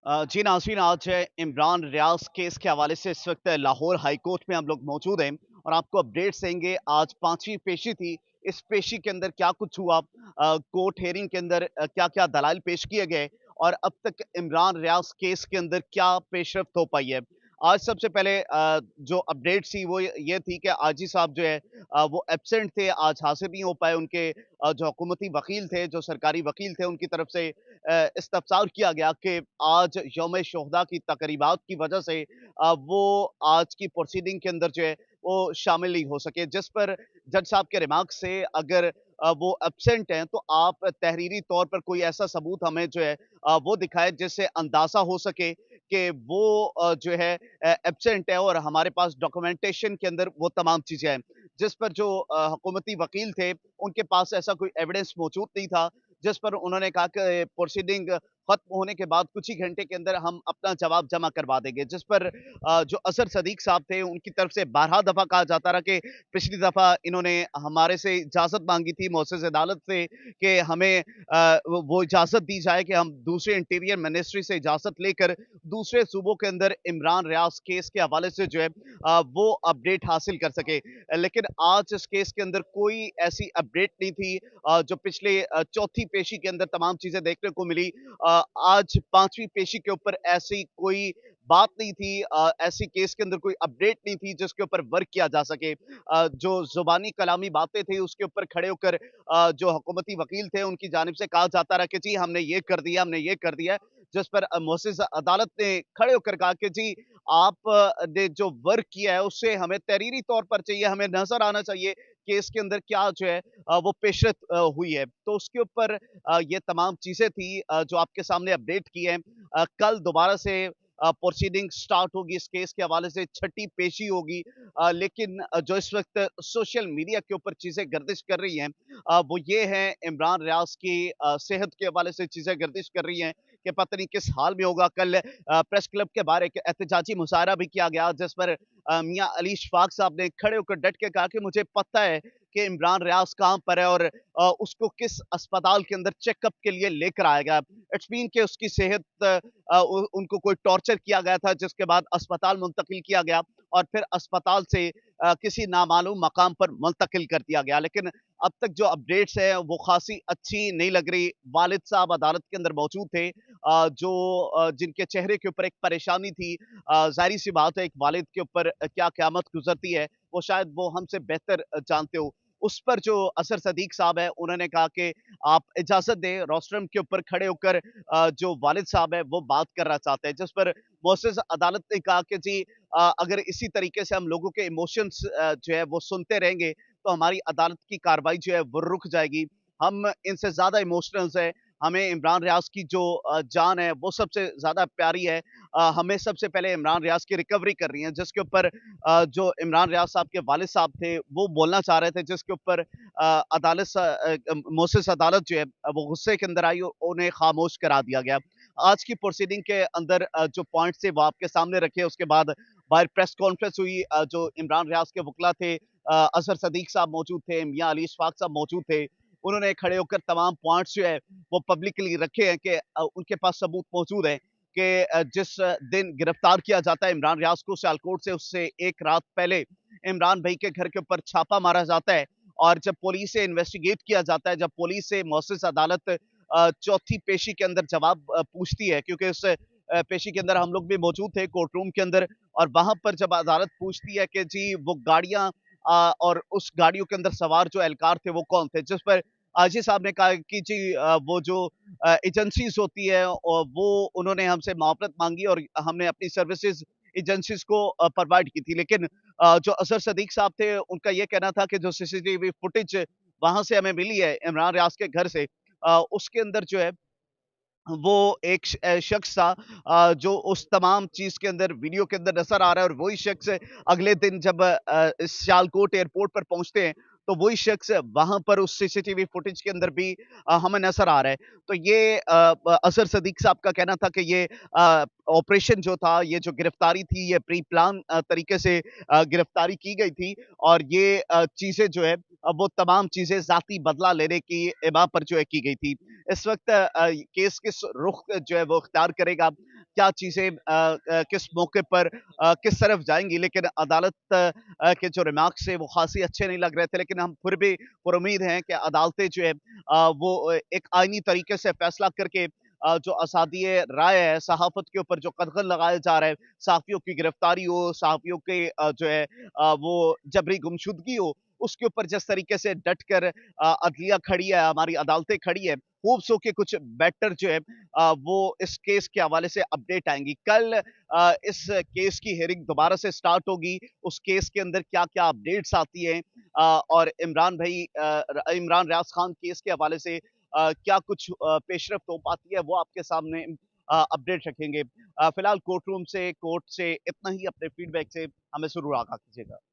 जी नाज़रीन, आज इमरान रियाज केस के हवाले से इस वक्त लाहौर हाई कोर्ट में हम लोग मौजूद हैं और आपको अपडेट्स देंगे। आज पांचवी पेशी थी। इस पेशी के अंदर क्या कुछ हुआ, कोर्ट हेयरिंग के अंदर क्या क्या दलाइल पेश किए गए और अब तक इमरान रियाज केस के अंदर क्या पेशरफ्त हो पाई है। आज सबसे पहले जो अपडेट थी वो ये थी कि आजी साहब जो है वो एब्सेंट थे, आज हाजिर नहीं हो पाए। उनके जो हुकूमती वकील थे, जो सरकारी वकील थे, उनकी तरफ से इस्तफ़सार किया गया कि आज यौम शुहदा की तक़रीबात की वजह से वो आज की प्रोसीडिंग के अंदर जो है वो शामिल नहीं हो सके। जिस पर जज साहब के रिमार्क से अगर वो एब्सेंट हैं तो आप तहरीरी तौर पर कोई ऐसा सबूत हमें जो है वो दिखाएँ जिससे अंदाज़ा हो सके कि वो जो है एब्सेंट है और हमारे पास डॉक्यूमेंटेशन के अंदर वो तमाम चीज़ें हैं। जिस पर जो हुकूमती वकील थे, उनके पास ऐसा कोई एविडेंस मौजूद नहीं था, जिस पर उन्होंने कहा कि प्रोसीडिंग खत्म होने के बाद कुछ ही घंटे के अंदर हम अपना जवाब जमा करवा देंगे। जिस पर जो अज़हर सदीक साहब थे, उनकी तरफ से 12 दफ़ा कहा जाता रहा कि पिछली दफ़ा इन्होंने हमारे से इजाज़त माँगी थी मुअज़्ज़िज़ अदालत से कि हमें वो इजाज़त दी जाए कि हम दूसरे इंटीरियर मिनिस्ट्री से इजाज़त लेकर दूसरे सूबों के अंदर इमरान रियाज़ केस के हवाले से जो है वो अपडेट हासिल कर सके। लेकिन आज इस केस के अंदर कोई ऐसी अपडेट नहीं थी जो पिछले चौथी पेशी के अंदर तमाम चीज़ें देखने को मिली। आज पाँचवीं पेशी के ऊपर ऐसी कोई बात नहीं थी, ऐसी केस के अंदर कोई अपडेट नहीं थी जिसके ऊपर वर्क किया जा सके। जो ज़ुबानी कलामी बातें थी उसके ऊपर खड़े होकर जो हुकूमती वकील थे उनकी जानिब से कहा जाता रहा कि जी हमने ये कर दिया, हमने ये कर दिया। जिस पर मुअज़्ज़िज़ अदालत ने खड़े होकर कहा कि जी आप ने जो वर्क किया है उससे हमें तहरीरी तौर पर चाहिए, हमें नज़र आना चाहिए केस के अंदर क्या जो है वो पेशरत हुई है। तो उसके ऊपर ये तमाम चीज़ें थी जो आपके सामने अपडेट की हैं। कल दोबारा से प्रोसीडिंग स्टार्ट होगी इस केस के हवाले से, छठी पेशी होगी। लेकिन जो इस वक़्त सोशल मीडिया के ऊपर चीज़ें गर्दिश कर रही हैं वो ये हैं, इमरान रियाज़ की सेहत के हवाले से चीज़ें गर्दिश कर रही हैं कि पता नहीं किस हाल में होगा। कल प्रेस क्लब के बाहर एक एहतजाजी मुज़ाहरा भी किया गया जिस पर मियाँ अली इशफ़ाक़ साहब ने खड़े होकर डट के कहा कि मुझे पता है कि इमरान रियाज़ कहाँ पर है और उसको किस अस्पताल के अंदर चेकअप के लिए लेकर आया गया। इट्स मीन कि उसकी सेहत उनको कोई टॉर्चर किया गया था जिसके बाद अस्पताल मुंतकिल किया गया और फिर अस्पताल से किसी नामालूम मकाम पर मुंतकिल कर दिया गया। लेकिन अब तक जो अपडेट्स हैं वो खासी अच्छी नहीं लग रही। वालिद साहब अदालत के अंदर मौजूद थे, जो जिनके चेहरे के ऊपर एक परेशानी थी। ज़ाहिर-सी बात है एक वालिद के ऊपर क्या क़यामत गुज़रती है, वो शायद वो हमसे बेहतर जानते हो। उस पर जो अज़हर सदीक साहब हैं, उन्होंने कहा कि आप इजाज़त दें, रोस्ट्रम के ऊपर खड़े होकर जो वालिद साहब हैं, वो बात करना चाहते हैं। जिस पर मुअज़्ज़िज़ अदालत ने कहा कि जी अगर इसी तरीके से हम लोगों के इमोशंस जो है वो सुनते रहेंगे, तो हमारी अदालत की कार्रवाई जो है वो रुक जाएगी। हम इनसे ज़्यादा इमोशनल्स हैं, हमें इमरान रियाज़ की जो जान है, वो सबसे ज़्यादा प्यारी है। हमें सबसे पहले इमरान रियाज़ की रिकवरी करनी है, जिसके ऊपर जो इमरान रियाज़ साहब के वालिद साहब थे, वो बोलना चाह रहे थे, जिसके ऊपर मुअस्सिस अदालत जो है वो गुस्से के अंदर आई और उन्हें खामोश करा दिया गया। आज की प्रोसीडिंग के अंदर जो पॉइंट्स थे वो आपके सामने रखे, उसके बाद बाहर प्रेस कॉन्फ्रेंस हुई। जो इमरान रियाज़ के वकील थे, अज़हर सदीक साहब मौजूद थे, मियाँ अली इशफ़ाक़ साहब मौजूद थे। उन्होंने खड़े होकर तमाम पॉइंट्स जो है वो पब्लिकली रखे हैं कि उनके पास सबूत मौजूद है कि जिस दिन गिरफ्तार किया जाता है इमरान रियाज़ को सियालकोट से, उससे 1 रात पहले इमरान भाई के घर के ऊपर छापा मारा जाता है और जब पुलिस से इन्वेस्टिगेट किया जाता है, जब पुलिस से मुअस्सिस अदालत चौथी पेशी के अंदर जवाब पूछती है, क्योंकि उस पेशी के अंदर हम लोग भी मौजूद थे कोर्ट रूम के अंदर, और वहाँ पर जब अदालत पूछती है कि जी वो गाड़ियाँ और उस गाड़ियों के अंदर सवार जो एहलकार थे वो कौन थे? जिस पर आजी साहब ने कहा कि जी वो जो एजेंसीज़ होती है वो उन्होंने हमसे मुआवनत माँगी और हमने अपनी सर्विसेज़ एजेंसीज़ को प्रोवाइड की थी। लेकिन जो अज़हर सदीक साहब थे, उनका ये कहना था कि जो सीसीटीवी फुटेज वहाँ से हमें मिली है इमरान रियाज़ के घर से, उसके अंदर जो है वो एक शख्स था जो उस तमाम चीज़ के अंदर वीडियो के अंदर नज़र आ रहा है, और वही शख्स अगले दिन जब सियालकोट एयरपोर्ट पर पहुँचते हैं, तो वही शख्स वहाँ पर उस सीसीटीवी फुटेज के अंदर भी हमें नज़र आ रहा है। तो ये अज़हर सदीक साहब का कहना था कि ये ऑपरेशन जो था, ये जो गिरफ्तारी थी, ये प्री प्लान तरीके से गिरफ्तारी की गई थी और ये चीज़ें जो है वो तमाम चीज़ें ज़ाती बदला लेने की इमा पर जो है की गई थी। इस वक़्त केस किस रुख जो है वो इख्तियार करेगा, क्या चीज़ें किस मौके पर किस तरफ जाएँगी। लेकिन अदालत के जो रिमार्क्स थे वो ख़ासी अच्छे नहीं लग रहे थे, लेकिन हम फिर भी पुरुम्मीद हैं कि अदालतें जो है वो एक आईनी तरीके से फैसला करके जो असादिए राय है, सहाफ़त के ऊपर जो कदगन लगाया जा रहा है, सहाफ़ियों की गिरफ्तारी हो, सहाफ़ियों के जो है वो जबरी गुमशुदगी हो, उसके ऊपर जिस तरीके से डट कर अदलिया खड़ी है, हमारी अदालतें खड़ी है, होप्स हो के कुछ बेटर जो है वो इस केस के हवाले से अपडेट आएँगी। कल इस केस की हियरिंग दोबारा से स्टार्ट होगी, उस केस के अंदर क्या-क्या अपडेट्स आती हैं और इमरान रियाज़ खान केस के हवाले से क्या कुछ पेशरफ्त हो पाती है, वो आपके सामने अपडेट रखेंगे। फिलहाल कोर्ट से इतना ही अपने फीडबैक से हमें ज़रूर आगाह कीजिएगा।